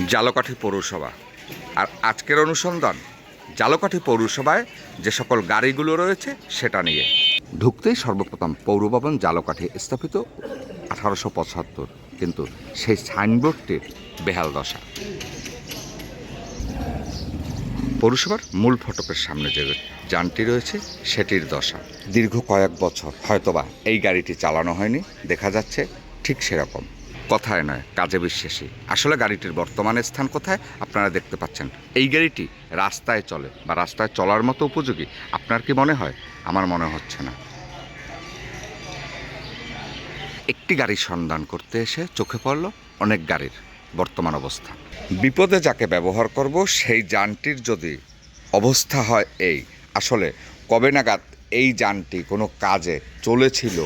জালকাঠি পৌরসভা। আর আজকের অনুসন্ধান জালকাঠি পৌরসভায় যে সকল গাড়িগুলো রয়েছে সেটা নিয়ে। ঢুকতেই সর্বপ্রথম পৌরভবন জালকাঠি স্থাপিত 1875, কিন্তু সেই সাইনবোর্ডটির বেহাল দশা। পৌরসভার মূল ফটকের সামনে যে যানটি রয়েছে সেটির দশা। দীর্ঘ কয়েক বছর হয়তোবা এই গাড়িটি চালানো হয়নি, দেখা যাচ্ছে ঠিক সেরকম। কথায় নয়, কাজে বিশ্বাসী। আসলে গাড়িটির বর্তমানে স্থান কোথায় আপনারা দেখতে পাচ্ছেন। এই গাড়িটি রাস্তায় চলে বা রাস্তায় চলার মতো উপযোগী, আপনার কি মনে হয়? আমার মনে হচ্ছে না। একটি গাড়ির সন্ধান করতে এসে চোখে পড়ল অনেক গাড়ির বর্তমান অবস্থা। বিপদে যাকে ব্যবহার করব সেই যানটির যদি অবস্থা হয় এই, আসলে কবে নাগাদ এই যানটি কোনো কাজে চলেছিল,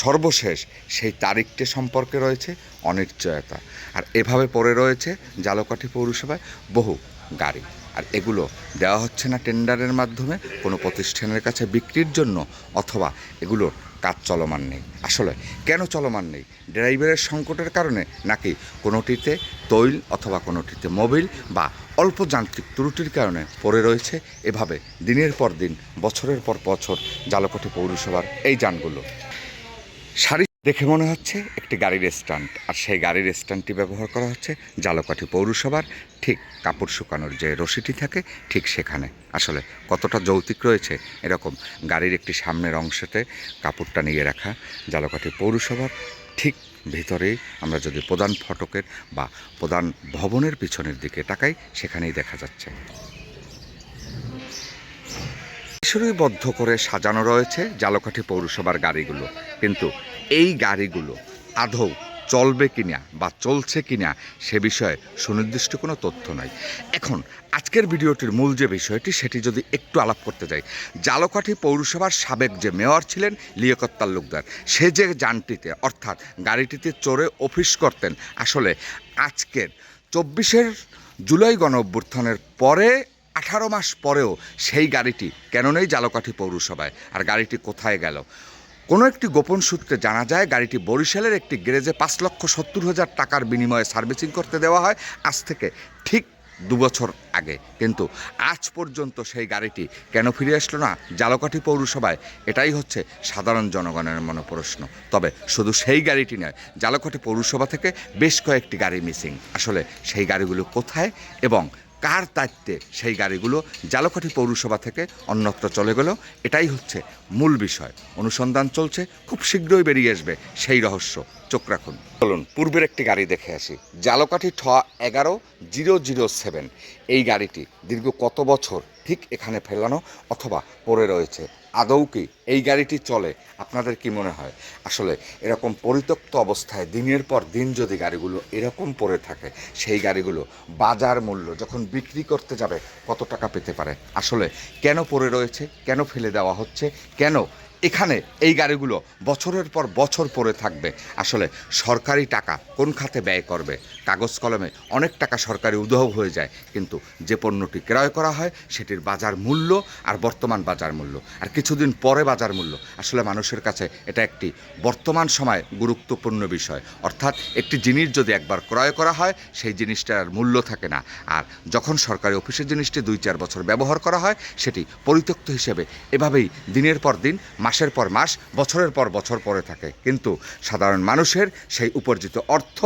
সর্বশেষ সেই তারিখটি সম্পর্কে রয়েছে অনিশ্চয়তা। আর এভাবে পড়ে রয়েছে জালকাঠি পৌরসভায় বহু গাড়ি, আর এগুলো দেওয়া হচ্ছে না টেন্ডারের মাধ্যমে কোনো প্রতিষ্ঠানের কাছে বিক্রির জন্য, অথবা এগুলো কাজ চলমান নেই। আসলে কেন চলমান নেই? ড্রাইভারের সংকটের কারণে, নাকি কোনোটিতে তৈল অথবা কোনোটিতে মোবিল বা অল্প যান্ত্রিক ত্রুটির কারণে পড়ে রয়েছে এভাবে দিনের পর দিন, বছরের পর বছর জালকাঠি পৌরসভার এই যানগুলো। সারি দেখে মনে হচ্ছে একটি গাড়ির স্ট্যান্ড, আর সেই গাড়ির স্ট্যান্ডটি ব্যবহার করা হচ্ছে জালকাঠি পৌরসভার ঠিক কাপড় শুকানোর যে রশিটি থাকে ঠিক সেখানে। আসলে কতটা যৌক্তিক রয়েছে এরকম গাড়ির একটি সামনের অংশতে কাপড়টা নিয়ে রাখা। জালকাঠি পৌরসভার ঠিক ভিতরেই আমরা যদি প্রধান ফটকের বা প্রধান ভবনের পিছনের দিকে তাকাই, সেখানেই দেখা যাচ্ছে বদ্ধ করে সাজানো রয়েছে জালকাঠি পৌরসভার গাড়িগুলো, কিন্তু এই গাড়িগুলো আদৌ চলবে কিনা বা চলছে কিনা সে বিষয়ে সুনির্দিষ্ট কোনো তথ্য নয়। এখন আজকের ভিডিওটির মূল যে বিষয়টি সেটি যদি একটু আলাপ করতে যাই, জালকাঠি পৌরসভার সাবেক যে মেয়র ছিলেন লিয়াকত তালুকদার, সে যে যানটিতে অর্থাৎ গাড়িটিতে চড়ে অফিস করতেন, আসলে আজকের 24 জুলাই গণ অভ্যুত্থানের পরে 18 মাস পরেও সেই গাড়িটি কেন নেই জালকাঠি পৌরসভায়? আর গাড়িটি কোথায় গেল? কোনো একটি গোপন সূত্রে জানা যায় গাড়িটি বরিশালের একটি গ্যারেজে 5,70,000 টাকার বিনিময়ে সার্ভিসিং করতে দেওয়া হয় আজ থেকে ঠিক 2 বছর আগে, কিন্তু আজ পর্যন্ত সেই গাড়িটি কেন ফিরে আসলো না জালকাঠি পৌরসভায়? এটাই হচ্ছে সাধারণ জনগণের মনে প্রশ্ন। তবে শুধু সেই গাড়িটি নয়, জালকাঠি পৌরসভা থেকে বেশ কয়েকটি গাড়ি মিসিং। আসলে সেই গাড়িগুলো কোথায় এবং কার দায়িত্বে সেই গাড়িগুলো জালকাঠি পৌরসভা থেকে অন্যত্র চলে গেল, এটাই হচ্ছে মূল বিষয়। অনুসন্ধান চলছে, খুব শীঘ্রই বেরিয়ে আসবে সেই রহস্য। চোখ রাখুন। চলুন পূর্বের একটি গাড়ি দেখে আসি। জালকাঠি ঠ 11007। এই গাড়িটি দীর্ঘ কত বছর ঠিক এখানে ফেলানো অথবা পড়ে রয়েছে? আদৌ কি এই গাড়িটি চলে? আপনাদের কি মনে হয়? আসলে এরকম পরিত্যক্ত অবস্থায় দিনের পর দিন যদি গাড়িগুলো এরকম পড়ে থাকে, সেই গাড়িগুলো বাজার মূল্য যখন বিক্রি করতে যাবে কত টাকা পেতে পারে? আসলে কেন পড়ে রয়েছে, কেন ফেলে দেওয়া হচ্ছে, কেন এখানে এই গাড়িগুলো বছরের পর বছর পড়ে থাকবে? আসলে সরকারি টাকা কোন খাতে ব্যয় করবে? কাগজ কলমে অনেক টাকা সরকারি উধাও হয়ে যায়, কিন্তু যে পণ্যটি ক্রয় করা হয় সেটির বাজার মূল্য আর বর্তমান বাজার মূল্য আর কিছুদিন পরে বাজার মূল্য, আসলে মানুষের কাছে এটা একটি বর্তমান সময় গুরুত্বপূর্ণ বিষয়। অর্থাৎ একটি জিনিস যদি একবার ক্রয় করা হয় সেই জিনিসটার মূল্য থাকে না, আর যখন সরকারি অফিসের জিনিসটি 2-4 বছর ব্যবহার করা হয় সেটি পরিত্যক্ত হিসেবে এভাবেই দিনের পর দিন, মাসের পর মাস, বছরের পর বছর পরে থাকে। কিন্তু সাধারণ মানুষের সেই উপার্জিত অর্থ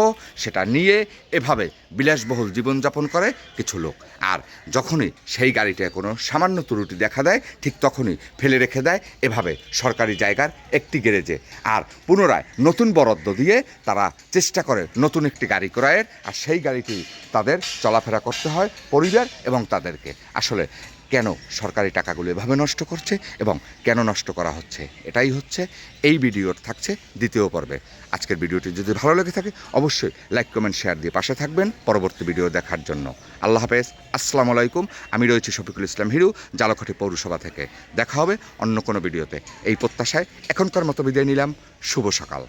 সেটা নিয়ে এভাবে বিলাসবহুল জীবনযাপন করে কিছু লোক, আর যখনই সেই গাড়িটায় কোনো সামান্য ত্রুটি দেখা দেয় ঠিক তখনই ফেলে রেখে দেয় এভাবে সরকারি জায়গার একটি গ্যারেজে, আর পুনরায় নতুন বরাদ্দ দিয়ে তারা চেষ্টা করে নতুন একটি গাড়ি ক্রয়ের, আর সেই গাড়িটি তাদের চলাফেরা করতে হয় পরিবার এবং তাদেরকে। আসলে কেন সরকারি টাকাগুলো এভাবে নষ্ট করছে এবং কেন নষ্ট করা হচ্ছে, এটাই হচ্ছে এই ভিডিওর থাকছে দ্বিতীয় পর্বে। আজকের ভিডিওটি যদি ভালো লেগে থাকে অবশ্যই লাইক, কমেন্ট, শেয়ার দিয়ে পাশে থাকবেন পরবর্তী ভিডিও দেখার জন্য। আল্লাহ হাফেজ, আসসালামু আলাইকুম। আমি রয়েছি শফিকুল ইসলাম হিরু, জালকাঠি পৌরসভা থেকে। দেখা হবে অন্য কোনো ভিডিওতে, এই প্রত্যাশায় এখনকার মতো বিদায় নিলাম। শুভ সকাল।